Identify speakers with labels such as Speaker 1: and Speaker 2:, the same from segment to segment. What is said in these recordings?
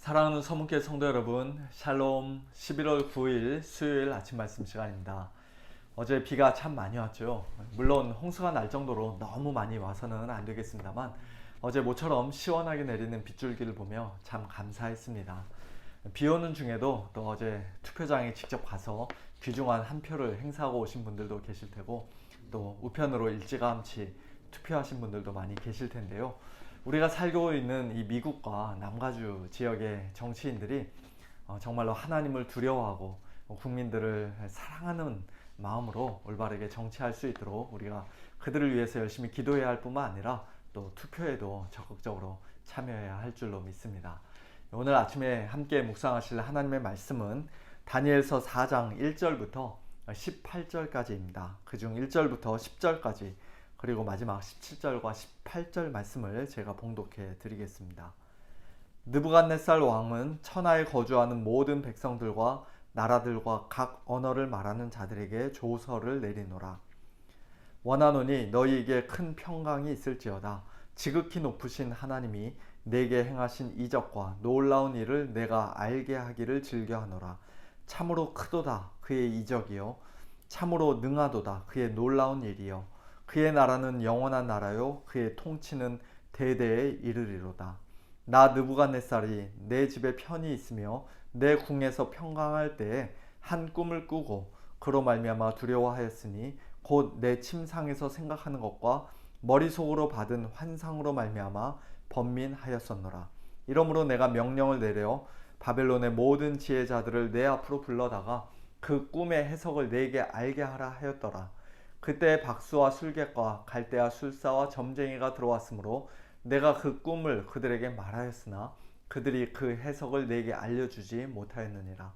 Speaker 1: 사랑하는 서문교회 성도 여러분, 샬롬. 11월 9일 수요일 아침 말씀 시간입니다. 어제 비가 참 많이 왔죠. 물론 홍수가 날 정도로 너무 많이 와서는 안 되겠습니다만 어제 모처럼 시원하게 내리는 빗줄기를 보며 참 감사했습니다. 비 오는 중에도 또 어제 투표장에 직접 가서 귀중한 한 표를 행사하고 오신 분들도 계실 테고, 또 우편으로 일찌감치 투표하신 분들도 많이 계실 텐데요. 우리가 살고 있는 이 미국과 남가주 지역의 정치인들이 정말로 하나님을 두려워하고 국민들을 사랑하는 마음으로 올바르게 정치할 수 있도록 우리가 그들을 위해서 열심히 기도해야 할 뿐만 아니라 또 투표에도 적극적으로 참여해야 할 줄로 믿습니다. 오늘 아침에 함께 묵상하실 하나님의 말씀은 다니엘서 4장 1절부터 18절까지입니다. 그중 1절부터 10절까지, 그리고 마지막 17절과 18절 말씀을 제가 봉독해 드리겠습니다. 느부갓네살 왕은 천하에 거주하는 모든 백성들과 나라들과 각 언어를 말하는 자들에게 조서를 내리노라. 원하노니 너희에게 큰 평강이 있을지어다. 지극히 높으신 하나님이 내게 행하신 이적과 놀라운 일을 내가 알게 하기를 즐겨하노라. 참으로 크도다 그의 이적이요, 참으로 능하도다 그의 놀라운 일이요, 그의 나라는 영원한 나라요, 그의 통치는 대대에 이르리로다. 나 느부갓네살이 내 집에 편히 있으며 내 궁에서 평강할 때에 한 꿈을 꾸고 그로 말미암아 두려워하였으니 곧 내 침상에서 생각하는 것과 머릿속으로 받은 환상으로 말미암아 번민하였었노라. 이러므로 내가 명령을 내려 바벨론의 모든 지혜자들을 내 앞으로 불러다가 그 꿈의 해석을 내게 알게 하라 하였더라. 그때 박수와 술객과 갈대아 술사와 점쟁이가 들어왔으므로 내가 그 꿈을 그들에게 말하였으나 그들이 그 해석을 내게 알려주지 못하였느니라.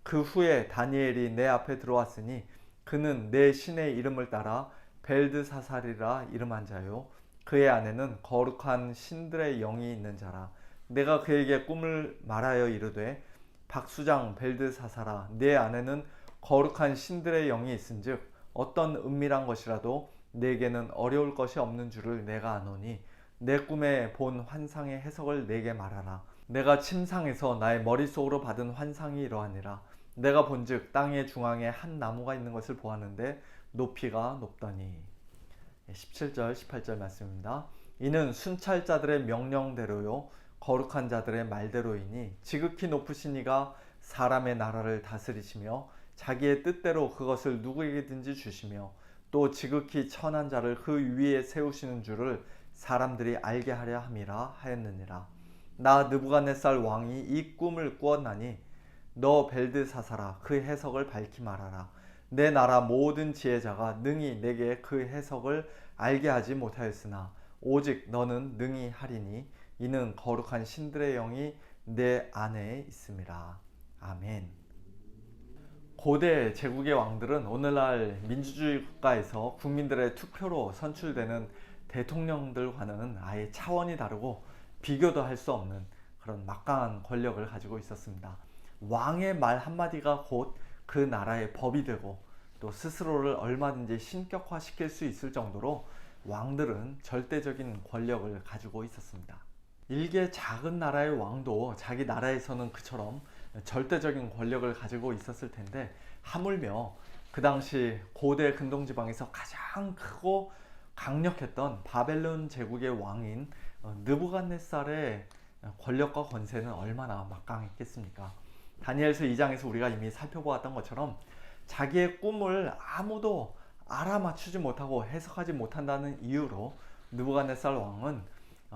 Speaker 1: 그 후에 다니엘이 내 앞에 들어왔으니 그는 내 신의 이름을 따라 벨드사살이라 이름한 자요, 그의 안에는 거룩한 신들의 영이 있는 자라. 내가 그에게 꿈을 말하여 이르되, 박수장 벨드사살아, 내 안에는 거룩한 신들의 영이 있은즉 어떤 은밀한 것이라도 내게는 어려울 것이 없는 줄을 내가 아노니 내 꿈에 본 환상의 해석을 내게 말하라. 내가 침상에서 나의 머릿속으로 받은 환상이 이러하니라. 내가 본즉 땅의 중앙에 한 나무가 있는 것을 보았는데 높이가 높더니. 17절 18절 말씀입니다. 이는 순찰자들의 명령대로요 거룩한 자들의 말대로이니 지극히 높으신 이가 사람의 나라를 다스리시며 자기의 뜻대로 그것을 누구에게든지 주시며 또 지극히 천한 자를 그 위에 세우시는 줄을 사람들이 알게 하려 함이라 하였느니라. 나 느부갓네살 왕이 이 꿈을 꾸었나니 너 벨드사살아, 그 해석을 밝히 말하라. 내 나라 모든 지혜자가 능히 내게 그 해석을 알게 하지 못하였으나 오직 너는 능히 하리니 이는 거룩한 신들의 영이 내 안에 있음이라. 아멘. 고대 제국의 왕들은 오늘날 민주주의 국가에서 국민들의 투표로 선출되는 대통령들과는 아예 차원이 다르고 비교도 할 수 없는 그런 막강한 권력을 가지고 있었습니다. 왕의 말 한마디가 곧 그 나라의 법이 되고 또 스스로를 얼마든지 신격화시킬 수 있을 정도로 왕들은 절대적인 권력을 가지고 있었습니다. 일개 작은 나라의 왕도 자기 나라에서는 그처럼 절대적인 권력을 가지고 있었을 텐데, 하물며 그 당시 고대 근동지방에서 가장 크고 강력했던 바벨론 제국의 왕인 느부갓네살의 권력과 권세는 얼마나 막강했겠습니까? 다니엘서 2장에서 우리가 이미 살펴보았던 것처럼 자기의 꿈을 아무도 알아맞추지 못하고 해석하지 못한다는 이유로 느부갓네살 왕은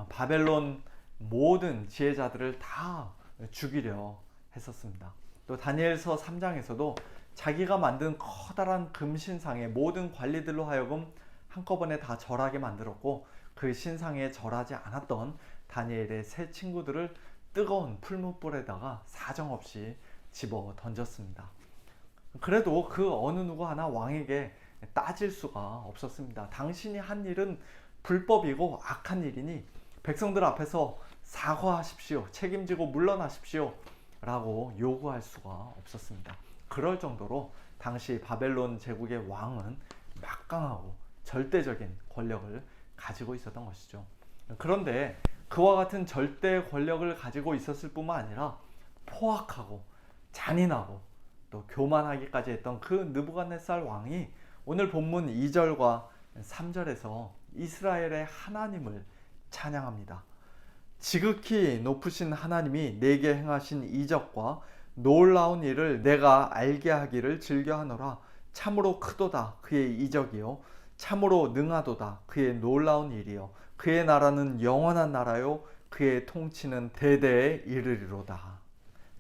Speaker 1: 바벨론 모든 지혜자들을 다 죽이려 했었습니다. 또 다니엘서 3장에서도 자기가 만든 커다란 금신상의 모든 관리들로 하여금 한꺼번에 다 절하게 만들었고, 그 신상에 절하지 않았던 다니엘의 세 친구들을 뜨거운 풀무불에다가 사정없이 집어 던졌습니다. 그래도 그 어느 누구 하나 왕에게 따질 수가 없었습니다. 당신이 한 일은 불법이고 악한 일이니 백성들 앞에서 사과하십시오, 책임지고 물러나십시오 라고 요구할 수가 없었습니다. 그럴 정도로 당시 바벨론 제국의 왕은 막강하고 절대적인 권력을 가지고 있었던 것이죠. 그런데 그와 같은 절대 권력을 가지고 있었을 뿐만 아니라 포악하고 잔인하고 또 교만하기까지 했던 그 느부갓네살 왕이 오늘 본문 2절과 3절에서 이스라엘의 하나님을 찬양합니다. 지극히 높으신 하나님이 내게 행하신 이적과 놀라운 일을 내가 알게 하기를 즐겨하노라. 참으로 크도다 그의 이적이요 참으로 능하도다 그의 놀라운 일이요 그의 나라는 영원한 나라요 그의 통치는 대대에 이르리로다.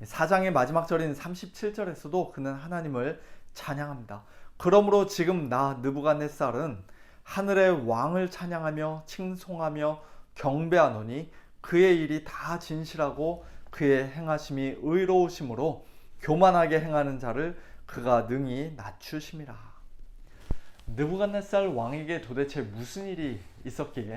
Speaker 1: 4장의 마지막 절인 37절에서도 그는 하나님을 찬양합니다. 그러므로 지금 나 느부갓네살은 하늘의 왕을 찬양하며 칭송하며 경배하노니 그의 일이 다 진실하고 그의 행하심이 의로우심으로 교만하게 행하는 자를 그가 능히 낮추심이라. 느부갓네살 왕에게 도대체 무슨 일이 있었기에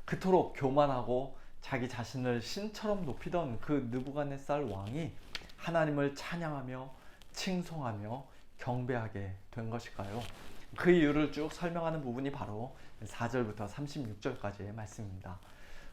Speaker 1: 그토록 교만하고 자기 자신을 신처럼 높이던 그 느부갓네살 왕이 하나님을 찬양하며 칭송하며 경배하게 된 것일까요? 그 이유를 쭉 설명하는 부분이 바로 4절부터 36절까지의 말씀입니다.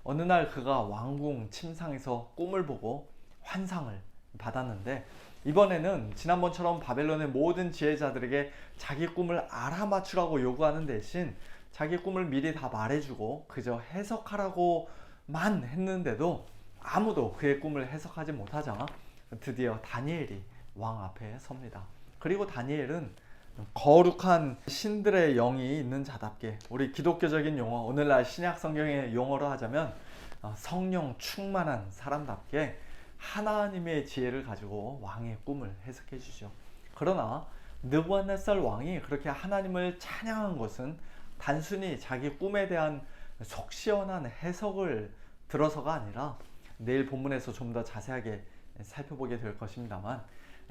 Speaker 1: 어느 날 그가 왕궁 침상에서 꿈을 보고 환상을 받았는데, 이번에는 지난번처럼 바벨론의 모든 지혜자들에게 자기 꿈을 알아맞추라고 요구하는 대신 자기 꿈을 미리 다 말해주고 그저 해석하라고만 했는데도 아무도 그의 꿈을 해석하지 못하자 드디어 다니엘이 왕 앞에 섭니다. 그리고 다니엘은 거룩한 신들의 영이 있는 자답게, 우리 기독교적인 용어, 오늘날 신약 성경의 용어로 하자면 성령 충만한 사람답게 하나님의 지혜를 가지고 왕의 꿈을 해석해 주죠. 그러나 느부갓네살 왕이 그렇게 하나님을 찬양한 것은 단순히 자기 꿈에 대한 속 시원한 해석을 들어서가 아니라, 내일 본문에서 좀 더 자세하게 살펴보게 될 것입니다만,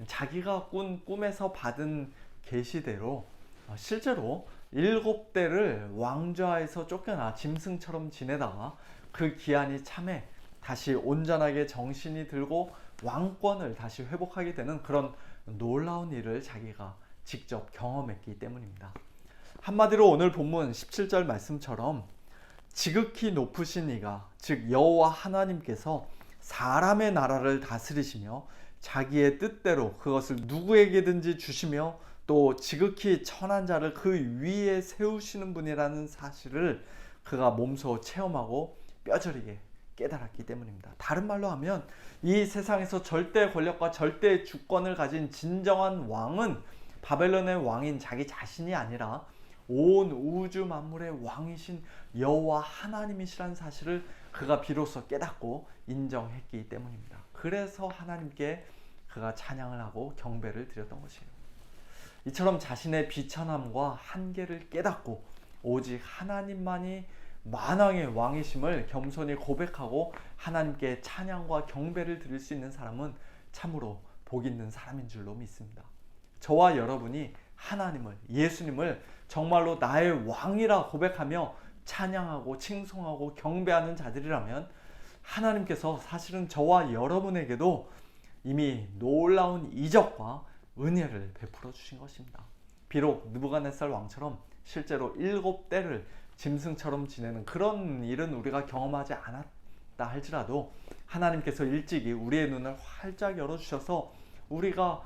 Speaker 1: 자기가 꾼 꿈에서 받은 계시대로 실제로 7대를 왕좌에서 쫓겨나 짐승처럼 지내다가 그 기한이 참해 다시 온전하게 정신이 들고 왕권을 다시 회복하게 되는 그런 놀라운 일을 자기가 직접 경험했기 때문입니다. 한마디로 오늘 본문 17절 말씀처럼 지극히 높으신 이가, 즉 여호와 하나님께서 사람의 나라를 다스리시며 자기의 뜻대로 그것을 누구에게든지 주시며 또 지극히 천한 자를 그 위에 세우시는 분이라는 사실을 그가 몸소 체험하고 뼈저리게 깨달았기 때문입니다. 다른 말로 하면 이 세상에서 절대 권력과 절대 주권을 가진 진정한 왕은 바벨론의 왕인 자기 자신이 아니라 온 우주 만물의 왕이신 여호와 하나님이시라는 사실을 그가 비로소 깨닫고 인정했기 때문입니다. 그래서 하나님께 그가 찬양을 하고 경배를 드렸던 것이에요. 이처럼 자신의 비천함과 한계를 깨닫고 오직 하나님만이 만왕의 왕이심을 겸손히 고백하고 하나님께 찬양과 경배를 드릴 수 있는 사람은 참으로 복 있는 사람인 줄로 믿습니다. 저와 여러분이 하나님을, 예수님을 정말로 나의 왕이라 고백하며 찬양하고 칭송하고 경배하는 자들이라면 하나님께서 사실은 저와 여러분에게도 이미 놀라운 이적과 은혜를 베풀어 주신 것입니다. 비록 느부갓네살 왕처럼 실제로 7대를 짐승처럼 지내는 그런 일은 우리가 경험하지 않았다 할지라도 하나님께서 일찍이 우리의 눈을 활짝 열어주셔서 우리가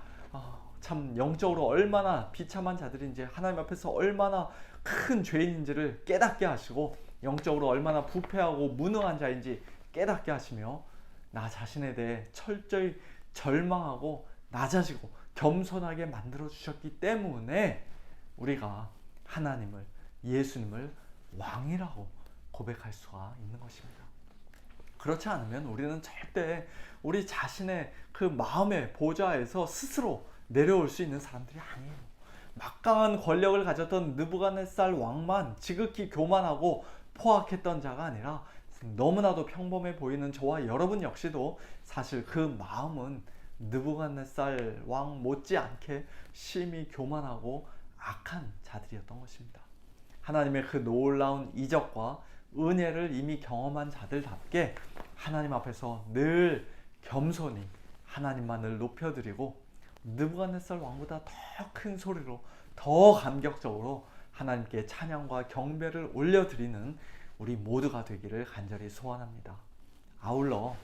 Speaker 1: 참 영적으로 얼마나 비참한 자들인지, 하나님 앞에서 얼마나 큰 죄인인지를 깨닫게 하시고 영적으로 얼마나 부패하고 무능한 자인지 깨닫게 하시며 나 자신에 대해 철저히 절망하고 낮아지고 겸손하게 만들어 주셨기 때문에 우리가 하나님을, 예수님을 왕이라고 고백할 수가 있는 것입니다. 그렇지 않으면 우리는 절대 우리 자신의 그 마음의 보좌에서 스스로 내려올 수 있는 사람들이 아니에요. 막강한 권력을 가졌던 느부갓네살 왕만 지극히 교만하고 포악했던 자가 아니라 너무나도 평범해 보이는 저와 여러분 역시도 사실 그 마음은 느부갓네살 왕 못지않게 심히 교만하고 악한 자들이었던 것입니다. 하나님의 그 놀라운 이적과 은혜를 이미 경험한 자들답게 하나님 앞에서 늘 겸손히 하나님만을 높여드리고 느부갓네살 왕보다 더 큰 소리로 더 감격적으로 하나님께 찬양과 경배를 올려드리는 우리 모두가 되기를 간절히 소원합니다. 아울러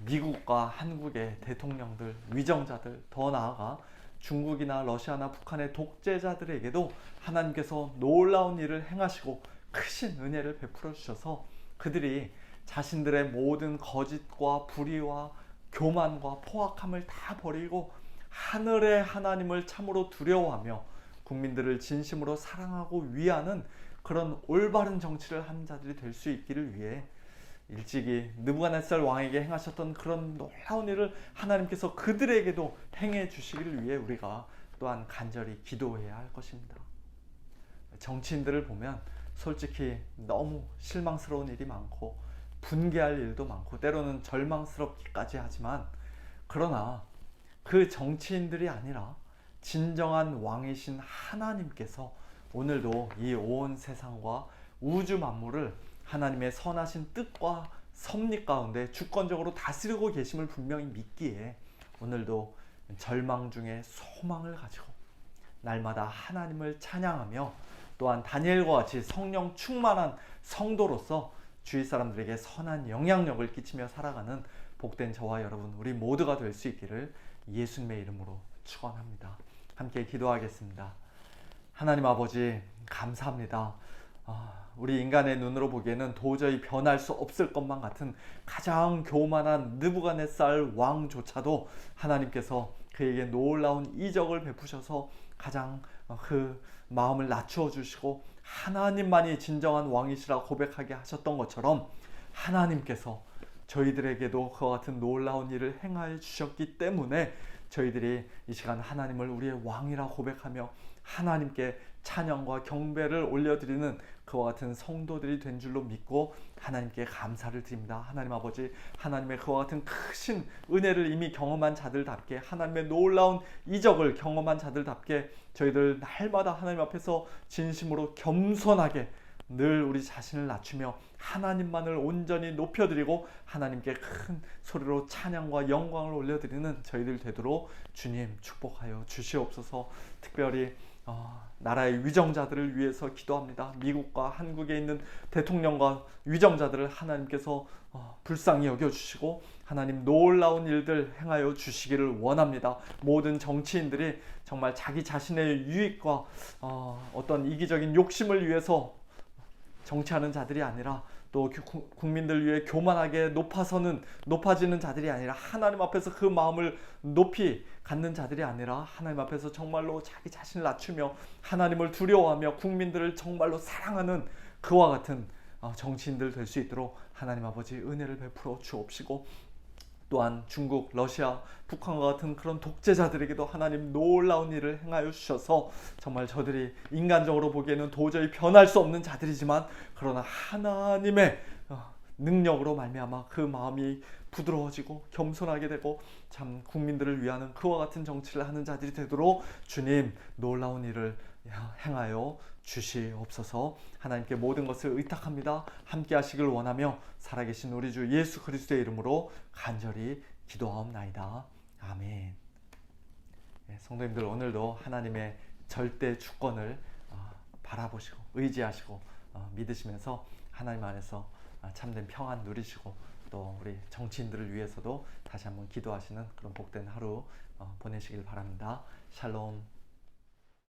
Speaker 1: 미국과 한국의 대통령들, 위정자들, 더 나아가 중국이나 러시아나 북한의 독재자들에게도 하나님께서 놀라운 일을 행하시고 크신 은혜를 베풀어 주셔서 그들이 자신들의 모든 거짓과 불의와 교만과 포악함을 다 버리고 하늘의 하나님을 참으로 두려워하며 국민들을 진심으로 사랑하고 위하는 그런 올바른 정치를 하는 자들이 될 수 있기를 위해 일찍이 느부갓네살 왕에게 행하셨던 그런 놀라운 일을 하나님께서 그들에게도 행해 주시기를 위해 우리가 또한 간절히 기도해야 할 것입니다. 정치인들을 보면 솔직히 너무 실망스러운 일이 많고 분개할 일도 많고 때로는 절망스럽기까지 하지만, 그러나 그 정치인들이 아니라 진정한 왕이신 하나님께서 오늘도 이 온 세상과 우주 만물을 하나님의 선하신 뜻과 섭리 가운데 주권적으로 다스리고 계심을 분명히 믿기에 오늘도 절망 중에 소망을 가지고 날마다 하나님을 찬양하며 또한 다니엘과 같이 성령 충만한 성도로서 주위 사람들에게 선한 영향력을 끼치며 살아가는 복된 저와 여러분 우리 모두가 될 수 있기를 예수님의 이름으로 축원합니다. 함께 기도하겠습니다. 하나님 아버지 감사합니다. 우리 인간의 눈으로 보기에는 도저히 변할 수 없을 것만 같은 가장 교만한 느부갓네살 왕조차도 하나님께서 그에게 놀라운 이적을 베푸셔서 가장 그 마음을 낮추어 주시고 하나님만이 진정한 왕이시라 고백하게 하셨던 것처럼 하나님께서 저희들에게도 그와 같은 놀라운 일을 행하여 주셨기 때문에 저희들이 이 시간 하나님을 우리의 왕이라 고백하며 하나님께 찬양과 경배를 올려드리는 그와 같은 성도들이 된 줄로 믿고 하나님께 감사를 드립니다. 하나님 아버지, 하나님의 그와 같은 크신 은혜를 이미 경험한 자들답게, 하나님의 놀라운 이적을 경험한 자들답게 저희들 날마다 하나님 앞에서 진심으로 겸손하게 늘 우리 자신을 낮추며 하나님만을 온전히 높여드리고 하나님께 큰 소리로 찬양과 영광을 올려드리는 저희들 되도록 주님 축복하여 주시옵소서. 특별히 나라의 위정자들을 위해서 기도합니다. 미국과 한국에 있는 대통령과 위정자들을 하나님께서 불쌍히 여겨주시고 하나님 놀라운 일들 행하여 주시기를 원합니다. 모든 정치인들이 정말 자기 자신의 유익과 어떤 이기적인 욕심을 위해서 정치하는 자들이 아니라 또 국민들 위해 교만하게 높아지는 자들이 아니라 하나님 앞에서 그 마음을 높이 갖는 자들이 아니라 하나님 앞에서 정말로 자기 자신을 낮추며 하나님을 두려워하며 국민들을 정말로 사랑하는 그와 같은 정치인들 될 수 있도록 하나님 아버지 은혜를 베풀어 주옵시고, 또한 중국, 러시아, 북한과 같은 그런 독재자들에게도 하나님 놀라운 일을 행하여 주셔서 정말 저들이 인간적으로 보기에는 도저히 변할 수 없는 자들이지만 그러나 하나님의 능력으로 말미암아 그 마음이 부드러워지고 겸손하게 되고 참 국민들을 위하는 그와 같은 정치를 하는 자들이 되도록 주님 놀라운 일을 행하여 주시옵소서. 하나님께 모든 것을 의탁합니다. 함께 하시길 원하며 살아계신 우리 주 예수 그리스도의 이름으로 간절히 기도하옵나이다. 아멘. 성도님들, 오늘도 하나님의 절대 주권을 바라보시고 의지하시고 믿으시면서 하나님 안에서 참된 평안 누리시고 또 우리 정치인들을 위해서도 다시 한번 기도하시는 그런 복된 하루 보내시길 바랍니다. 샬롬.